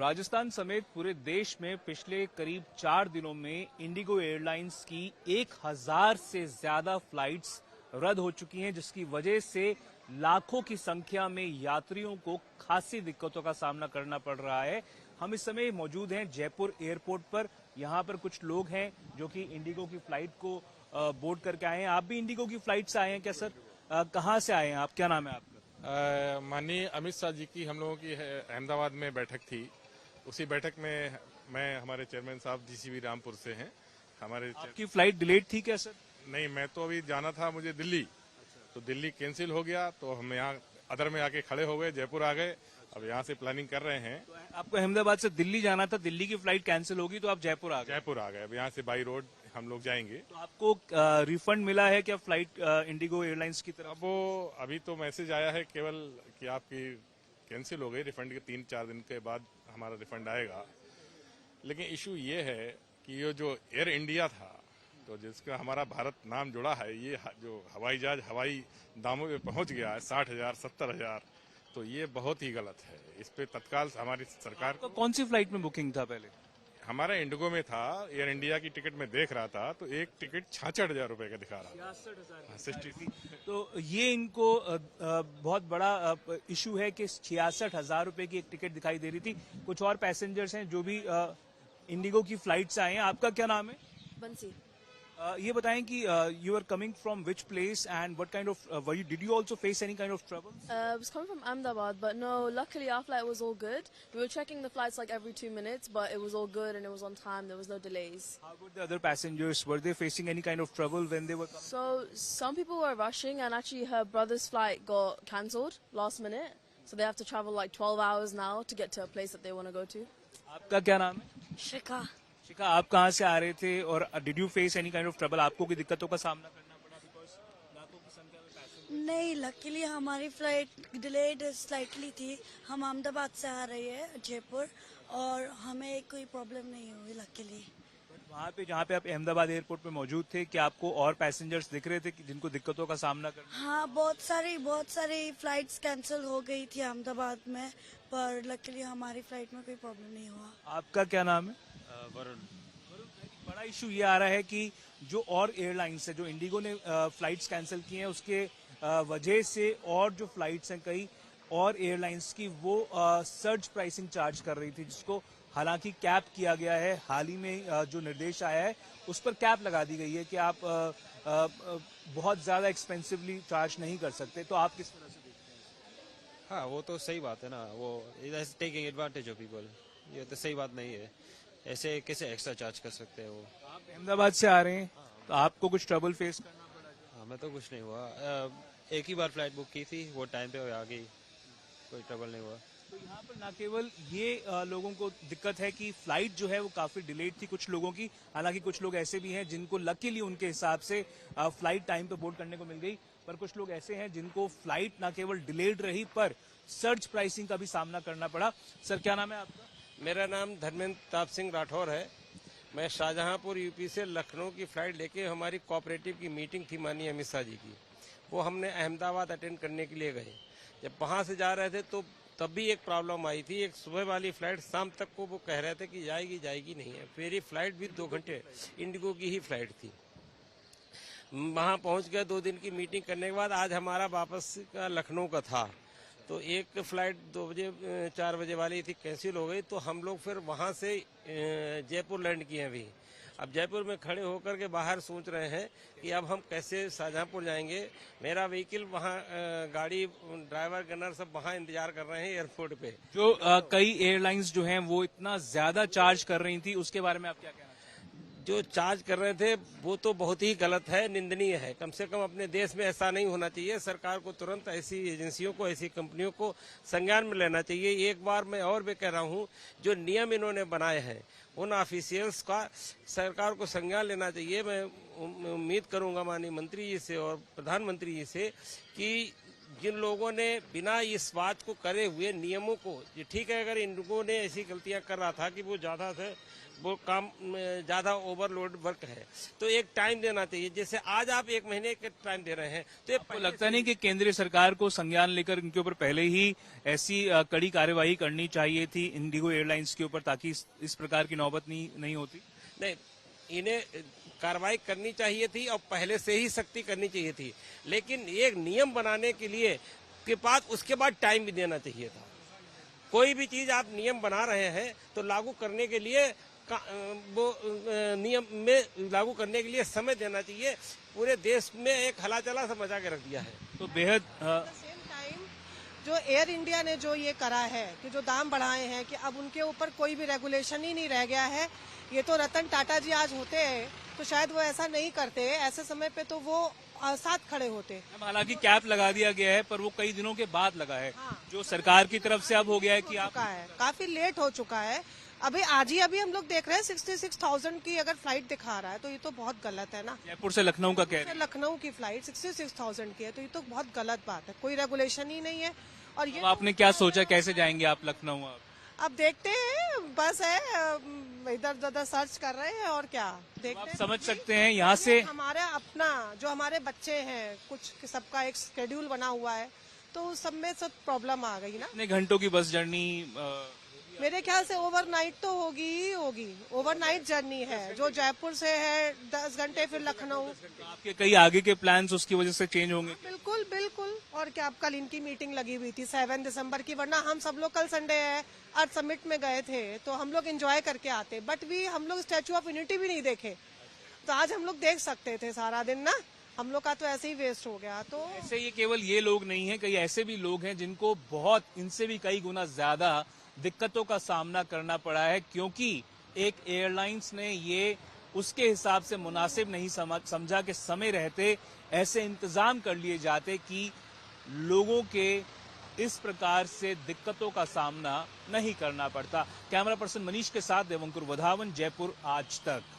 राजस्थान समेत पूरे देश में पिछले करीब 4 दिनों में इंडिगो एयरलाइंस की 1000 से ज्यादा फ्लाइट्स रद्द हो चुकी हैं, जिसकी वजह से लाखों की संख्या में यात्रियों को खासी दिक्कतों का सामना करना पड़ रहा है। हम इस समय मौजूद हैं जयपुर एयरपोर्ट पर। यहां पर कुछ लोग हैं जो कि इंडिगो की फ्लाइट को बोर्ड करके आए हैं। आप भी इंडिगो की फ्लाइट से आए हैं क्या सर? कहां से आए हैं आप? क्या नाम है आपका? माननीय अमित शाह जी की हम लोगों की अहमदाबाद में बैठक थी। उसी बैठक में मैं हमारे चेयरमैन साहब जीसीबी रामपुर से हैं। आपकी फ्लाइट डिलेड थी क्या सर? नहीं, मैं तो अभी जाना था मुझे दिल्ली। तो दिल्ली कैंसिल हो गया, तो हम यहाँ अदर में आके खड़े हो गए, जयपुर आ गए। अब यहाँ से प्लानिंग कर रहे हैं। तो आपको अहमदाबाद से दिल्ली जाना था, दिल्ली की फ्लाइट कैंसिल होगी तो आप जयपुर आ गए? जयपुर आ गए। अब यहाँ से बाई रोड हम लोग जाएंगे। तो आपको रिफंड मिला है क्या फ्लाइट इंडिगो एयरलाइंस की तरफ? अब वो अभी तो मैसेज आया है केवल कि आपकी कैंसिल हो गई। रिफंड के 3-4 दिन के बाद हमारा रिफंड आएगा। लेकिन इशू ये है कि ये जो एयर इंडिया था, तो जिसका हमारा भारत नाम जुड़ा है, ये जो हवाई जहाज हवाई दामों पे पहुंच गया है 60,000 70,000, तो ये बहुत ही गलत है। इस पे तत्काल हमारी सरकार तो कौन सी फ्लाइट में बुकिंग था पहले? हमारा इंडिगो में था। एयर इंडिया की टिकट में देख रहा था तो एक टिकट 66,000 रुपए का दिखा रहा था। 66,000। तो ये इनको बहुत बड़ा इशू है कि 66,000 रुपए की एक टिकट दिखाई दे रही थी। कुछ और पैसेंजर्स हैं जो भी इंडिगो की फ्लाइट से आए हैं। आपका क्या नाम है? बंसी। ये बताएं कि you are coming from which place and what kind of did you also face any kind of trouble? I was coming from Ahmedabad, but no, luckily our flight was all good. We were checking the flights like every 2 minutes, but it was all good and it was on time. There was no delays. How about the other passengers? Were they facing any kind of trouble when they were coming? So some people were rushing, and actually her brother's flight got cancelled last minute. So they have to travel like 12 hours now to get to a place that they want to go to. आपका क्या नाम है? शिखा। शिखा, आप कहाँ से आ रहे थे और did you face any kind of trouble? आपको कोई दिक्कतों का सामना करना पड़ा? बिकॉज लाखों की संख्या में पैसेंजर। नहीं, लकीली हमारी फ्लाइट डिलेड स्लाइटली थी। हम अहमदाबाद से आ रहे हैं जयपुर और हमें कोई प्रॉब्लम नहीं हुई लकीली। वहाँ पे जहाँ पे आप अहमदाबाद एयरपोर्ट पे मौजूद थे, क्या आपको और पैसेंजर्स दिख रहे थे कि जिनको दिक्कतों का सामना करना? हाँ, बहुत सारी फ्लाइट्स कैंसिल हो गई थी अहमदाबाद में, पर लकीली हमारी फ्लाइट में कोई प्रॉब्लम नहीं हुआ। आपका क्या नाम है? वरुण। बड़ा इशू ये आ रहा है कि जो और एयरलाइंस है, जो इंडिगो ने फ्लाइट्स कैंसिल की हैं, उसके वजह से और जो फ्लाइट्स हैं कई और एयरलाइंस की, वो सर्ज प्राइसिंग चार्ज कर रही थी, जिसको हालांकि कैप किया गया है। हाल ही में जो निर्देश आया है उस पर कैप लगा दी गई है कि आप बहुत ज्यादा एक्सपेंसिवली चार्ज नहीं कर सकते। तो आप किस तरह से देखते हैं? हाँ, वो तो सही बात है ना। वो टेकिंग एडवांटेज ऑफ पीपल, ये तो सही बात नहीं है। ऐसे कैसे एक्स्ट्रा चार्ज कर सकते हैं वो? आप अहमदाबाद से आ रहे हैं तो आपको कुछ ट्रबल फेस करना पड़ा? हमें तो कुछ नहीं हुआ। एक ही बार फ्लाइट बुक की थी, वो टाइम पे आ गई, कोई ट्रबल नहीं हुआ। तो यहाँ पर न केवल ये लोगों को दिक्कत है कि फ्लाइट जो है वो काफी डिलेड थी कुछ लोगों की। हालांकि कुछ लोग ऐसे भी हैं जिनको लकीली उनके हिसाब से फ्लाइट टाइम पे बोर्ड करने को मिल गई, पर कुछ लोग ऐसे हैं जिनको फ्लाइट न केवल डिलेड रही पर सर्ज प्राइसिंग का भी सामना करना पड़ा। सर, क्या नाम है आपका? मेरा नाम धर्मेंद्र प्रताप सिंह राठौर है। मैं शाहजहांपुर यूपी से लखनऊ की फ्लाइट लेके, हमारी कोऑपरेटिव की मीटिंग थी माननीय अमित शाह जी की, वो हमने अहमदाबाद अटेंड करने के लिए गए। जब वहां से जा रहे थे तो तब भी एक प्रॉब्लम आई थी। एक सुबह वाली फ्लाइट शाम तक को वो कह रहे थे कि जाएगी नहीं है। मेरी फ्लाइट भी 2 घंटे इंडिगो की ही फ्लाइट थी। वहां पहुंच गए। 2 दिन की मीटिंग करने के बाद आज हमारा वापस का लखनऊ का था, तो एक फ्लाइट 2 बजे 4 बजे वाली थी, कैंसिल हो गई। तो हम लोग फिर वहां से जयपुर लैंड किए अभी। अब जयपुर में खड़े होकर के बाहर सोच रहे हैं कि अब हम कैसे शाहजहांपुर जाएंगे। मेरा व्हीकल वहां, गाड़ी, ड्राइवर, गनर सब वहां इंतजार कर रहे हैं एयरपोर्ट पे। जो कई एयरलाइंस जो हैं वो इतना ज्यादा चार्ज कर रही थी, उसके बारे में आप क्या कहना चाहेंगे? जो चार्ज कर रहे थे वो तो बहुत ही गलत है, निंदनीय है। कम से कम अपने देश में ऐसा नहीं होना चाहिए। सरकार को तुरंत ऐसी एजेंसियों को, ऐसी कंपनियों को संज्ञान में लेना चाहिए। एक बार मैं और भी कह रहा हूं, जो नियम इन्होंने बनाए हैं उन ऑफिशियल्स का सरकार को संज्ञान लेना चाहिए। मैं उम्मीद करूंगा माननीय मंत्री जी से और प्रधानमंत्री जी से कि जिन लोगों ने बिना इस बात को करे हुए नियमों को, ये ठीक है अगर इन लोगों ने ऐसी गलतियां कर रहा था कि वो ज्यादा से वो काम ज्यादा ओवरलोड वर्क है, तो एक टाइम देना चाहिए। जैसे आज आप 1 महीने का टाइम दे रहे हैं, तो आपको लगता नहीं कि केंद्रीय सरकार को संज्ञान लेकर इनके ऊपर पहले ही ऐसी कड़ी कार्यवाही करनी चाहिए थी इंडिगो एयरलाइंस के ऊपर, ताकि इस प्रकार की नौबत नहीं होती? नहीं, इन्हें कार्रवाई करनी चाहिए थी और पहले से ही सख्ती करनी चाहिए थी, लेकिन एक नियम बनाने के लिए के बाद उसके बाद टाइम भी देना चाहिए था। कोई भी चीज आप नियम बना रहे हैं तो लागू करने के लिए वो नियम में लागू करने के लिए समय देना चाहिए। पूरे देश में एक हलाचला सा मचा के रख दिया है। तो बेहद सेम टाइम जो एयर इंडिया ने जो ये करा है कि जो दाम बढ़ाए हैं कि अब उनके ऊपर कोई भी रेगुलेशन ही नहीं रह गया है। ये तो रतन टाटा जी आज होते हैं तो शायद वो ऐसा नहीं करते, ऐसे समय पे तो वो साथ खड़े होते। हालांकि कैप लगा दिया गया है पर वो कई दिनों के बाद लगा है। हाँ। जो सरकार की तरफ से अब हो गया है कि आप काफी लेट हो चुका है। अभी आज ही हम लोग देख रहे हैं 66,000 की अगर फ्लाइट दिखा रहा है तो ये तो बहुत गलत है ना। जयपुर से लखनऊ का कह रहे हैं। लखनऊ की फ्लाइट 66,000 की है तो ये तो बहुत गलत बात है, कोई रेगुलेशन ही नहीं है। और ये अब आपने क्या सोचा, कैसे जाएंगे आप लखनऊ? अब देखते हैं, बस है इधर उधर सर्च कर रहे हैं और क्या देखते आप हैं। समझ सकते हैं यहाँ से हमारा अपना जो हमारे बच्चे हैं कुछ सबका एक शेड्यूल बना हुआ है तो उस सब में सब प्रॉब्लम आ गई ना। कितने घंटों की बस जर्नी? मेरे ख्याल से ओवरनाइट तो होगी ही होगी। ओवरनाइट जर्नी है जो जयपुर से है 10 घंटे, फिर लखनऊ। आपके कई आगे के प्लान्स उसकी वजह से चेंज होंगे? बिल्कुल बिल्कुल। और क्या, अब कल इनकी मीटिंग लगी हुई थी 7 दिसंबर की, वरना हम सब लोग कल संडे है अर्थ समिट में गए थे तो हम लोग एंजॉय करके आते, बट भी हम लोग स्टैचू ऑफ यूनिटी भी नहीं देखे। तो आज हम लोग देख सकते थे सारा दिन ना, हम लोग का तो ऐसे ही वेस्ट हो गया। तो ऐसे ये केवल ये लोग नहीं हैं, कई ऐसे भी लोग हैं जिनको बहुत इनसे भी कई गुना ज्यादा दिक्कतों का सामना करना पड़ा है, क्योंकि एक एयरलाइंस ने ये उसके हिसाब से मुनासिब नहीं समझा कि समय रहते ऐसे इंतजाम कर लिए जाते कि लोगों के इस प्रकार से दिक्कतों का सामना नहीं करना पड़ता। कैमरा पर्सन मनीष के साथ देवंकुर वधावन, जयपुर आज तक।